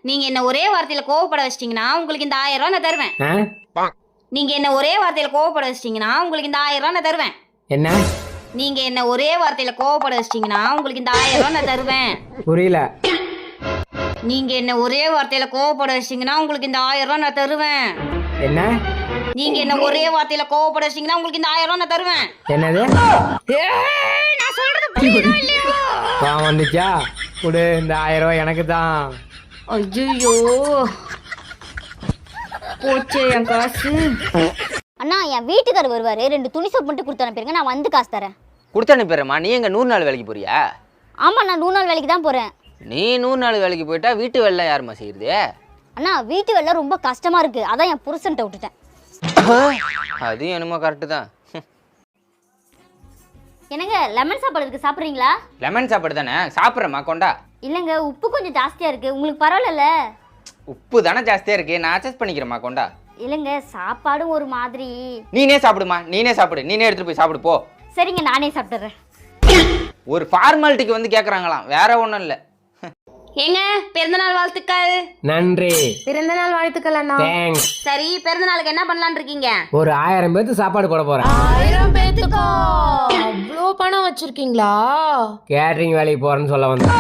நீங்க என்ன ஒரே வார்த்தையில கோவப்பட வச்சிட்டீங்கன்னா உங்களுக்கு இந்த 1000 ரூபாய் நான் தருவேன். நீங்க என்ன ஒரே வார்த்தையில கோவப்பட வச்சிட்டீங்கன்னா உங்களுக்கு இந்த 1000 ரூபாய் நான் தருவேன். என்ன? நீங்க என்ன ஒரே வார்த்தையில கோவப்பட வச்சிட்டீங்கன்னா உங்களுக்கு இந்த 1000 ரூபாய் நான் தருவேன். புரியல. நீங்க என்ன ஒரே வார்த்தையில கோவப்பட வச்சிட்டீங்கன்னா உங்களுக்கு இந்த 1000 ரூபாய் நான் தருவேன். என்ன? நீங்க என்ன ஒரே வார்த்தையில கோவப்பட வச்சிட்டீங்கன்னா உங்களுக்கு இந்த 1000 ரூபாய் நான் தருவேன். என்னது? நான் சொல்றது புரியுதா இல்லையா? வந்துச்சா? கொடு, இந்த 1000 ரூபாய் எனக்கு தான். ஐயோ போச்சே என் காசு. அண்ணா என் வீட்டுக்காரர் வருவாரு, 2 துணி சோப்பு மட்டும் கொடுத்து அனுப்பிடுங்க, நான் வந்து காசு தரேன். கொடுத்து அனுப்பிடுறேம்மா. நீ எங்க 100 நாள் வேலைக்கு போறியா? ஆமா, நான் 100 நாள் வேலைக்கு தான் போறேன். நீ 100 நாள் வேலைக்கு போயிட்டா வீட்டு வேலை யாருமா செய்யுது? அண்ணா வீட்டு வேலை ரொம்ப கஷ்டமா இருக்கு, அதான் என் புருஷன்ட்ட விட்டுட்டேன். அது என்னமோ கரெக்டு தான். என்னங்க லெமன் சாப்பாடு இருக்கு, சாப்பிட்றீங்களா? லெமன் சாப்பாடு தானே சாப்பிட்றேம்மா, கொண்டா. இல்லைங்க உப்பு கொஞ்சம் ஜாஸ்தியா இருக்கு, உங்களுக்கு பரவாயில்ல? உப்பு தானே ஜாஸ்தியா இருக்கு, நான் அட்ஜஸ்ட் பண்ணிக்கிறேம்மா, கொண்டா. இல்லைங்க சாப்பாடும் ஒரு மாதிரி. நீனே சாப்பிடுமா, நீனே சாப்பிடு, நீனே எடுத்துட்டு போய் சாப்பிடு போ. சரிங்க நானே சாப்பிட்டுறேன். ஒரு ஃபார்மாலிட்டிக்கு வந்து கேட்குறாங்களாம், வேற ஒன்றும் இல்லை. ஏங்க பிறந்தநாள் வாழ்த்துக்கள். நன்றி. பிறந்தநாள் வாழ்த்துக்கள் அண்ணா. தேங்க்ஸ். சரி பிறந்த நாளுக்கு என்ன பண்ணலாம்னு இருக்கீங்க? ஒரு 1000 பேருக்கு சாப்பாடு போட போறேன். 1000 பேத்துக்கா? அவ்வளோ பணம் வச்சிருக்கீங்களா? கேட்டரிங் வேலைக்கு போறேன்னு சொல்ல வந்தேன்.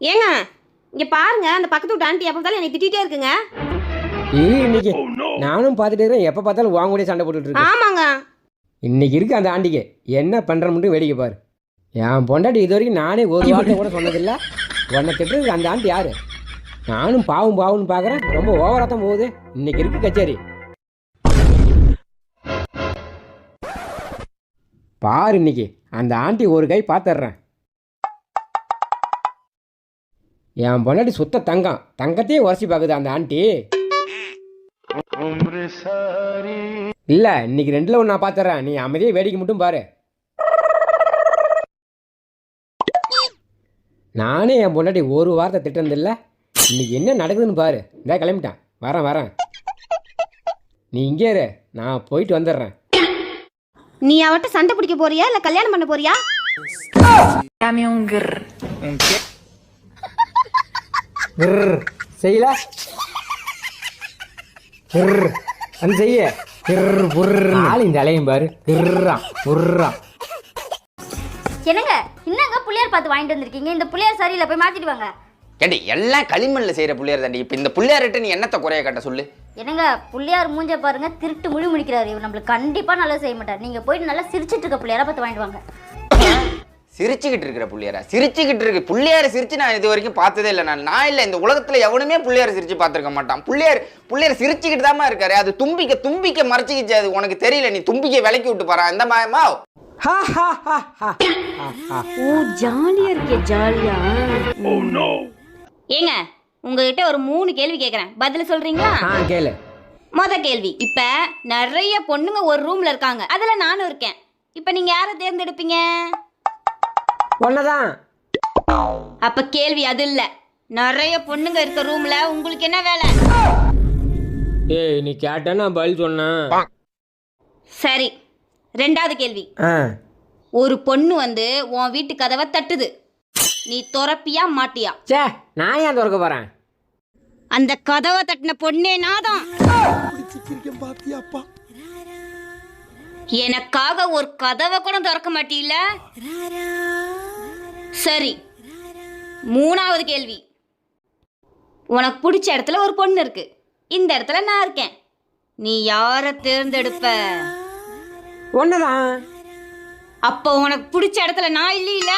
ஏங்க இங்க பாருங்க, அந்த பக்கத்து வீட்டு ஆண்டி எப்ப பார்த்தாலும் என்னை திட்டிட்டே இருக்குங்க. இன்னைக்கு நானும் பார்த்துட்டு இருக்கேன், எப்போ பார்த்தாலும் வாங்க கூட சண்டை போட்டுட்டு இருக்கேன். ஆமாங்க. இன்னைக்கு இருக்கு அந்த ஆண்டிக்கு என்ன பண்ணுறமுட்டு வேடிக்கை பாரு. என் பொண்டாட்டி இது வரைக்கும் நானே ஒரு வார்த்தை கூட சொன்னதில்லை. உன்னை திட்டுறதுக்கு அந்த ஆண்டி யாரு? நானும் பாவம் பாவம்னு பார்க்குறேன், ரொம்ப ஓவராக தான் போகுது. இன்னைக்கு இருக்கு கச்சேரி. பாரு இன்னைக்கு அந்த ஆண்டி ஒரு கை பார்த்துட்றேன். என் பொண்டாட்டி சுத்த தங்கம், தங்கத்தையே உரசி பார்க்குது அந்த ஆண்டி. இல்லை இன்னைக்கு 2ல் 1 நான் பார்த்துட்றேன், நீ அமைதியே வேடிக்கை மட்டும் பாரு. நானே என் பொண்டாட்டி ஒரு வார்த்தை திட்டதில்லை, இன்னைக்கு என்ன நடக்குதுன்னு பாரு. இந்த கிளம்பிட்டேன், வரேன். நீ இங்கே இரு, நான் போயிட்டு வந்துடுறேன். நீ அவட்ட சண்டை பிடிக்க போறியா இல்ல கல்யாணம் பண்ண போறியா? செய்யல அந்த செய்ய இந்த அலையும் பாரு. என்னங்க என்னங்க புள்ளியார் பார்த்து வாங்கிட்டு வந்திருக்கீங்க? இந்த புள்ளியார் சரியில்லை, போய் மாத்திட்டு வாங்க. கேட்டி எல்லாம் களிமண்ணில் செய்கிற புள்ளியார் தாண்டி. இப்போ இந்த புள்ளியார்கிட்ட நீ என்னத்தை குறைய கட்ட சொல்லு. என்னங்க புள்ளியார் மூஞ்ச பாருங்க, திருட்டு முழி முடிக்கிறாரு. இவர் நம்மளுக்கு கண்டிப்பா நல்லா செய்ய மாட்டார். நீங்க போயிட்டு நல்லா சிரிச்சிட்டு இருக்க புள்ளியார பார்த்து வாங்கிட்டு வாங்க. சிரிச்சுக்கிட்டு இருக்கிற புள்ளியாரா? சிரிச்சுக்கிட்டு இருக்கு புள்ளியார சிரிச்சு நான் இது வரைக்கும் பார்த்ததே இல்லை. நான் இல்லை, இந்த உலகத்துல எவனுமே புள்ளியார சிரிச்சு பார்த்துருக்க மாட்டான். புள்ளியார் சிரிச்சுக்கிட்டு தாமா இருக்காரு. அது தும்பிக்க மறைச்சிக்கிச்சு, அது உனக்கு தெரியல. நீ தும்பிக்க விலக்கி விட்டு பாரு அந்த மாயமா. ஓ ஜாலியா இருக்கே, ஜாலியா. ஏங்க உங்ககிட்ட ஒரு 3 கேள்வி கேட்கறேன், பதில் சொல்றீங்களா? கேளு. முத கேள்வி, இப்ப நிறைய பொண்ணுங்க ஒரு ரூம்ல இருக்காங்க, அதுல நானும் இருக்கேன். இப்ப நீங்க யாரை தேர்ந்தெடுப்பீங்க? ஒன்னதான். அப்ப கேள்வி அது இல்ல, நிறைய பொண்ணுங்க இருக்க ரூம்ல உங்களுக்கு என்ன வேலை? ஏய் நீ கேட்ட நான் பதில் சொன்னேன். சரி, 2வது கேள்வி. ஒரு பொண்ணு வந்து உன் வீட்டு கதவை தட்டுது, நீ திறப்பியா மாட்டியா? சே, நான் ஏன் திறக்க போறேன்? அந்த கதவை தட்டின பொண்ணே நாதான். எனக்காக ஒரு கதவை கூட திறக்க மாட்டீல்ல? சரி, 3வது கேள்வி. உனக்கு பிடிச்ச இடத்துல ஒரு பொண்ணு இருக்கு, இந்த இடத்துல நான் இருக்கேன், நீ யாரை தேர்ந்தெடுப்ப? ஒன்னதான். அப்போ உனக்கு பிடிச்ச இடத்துல நான் இல்ல.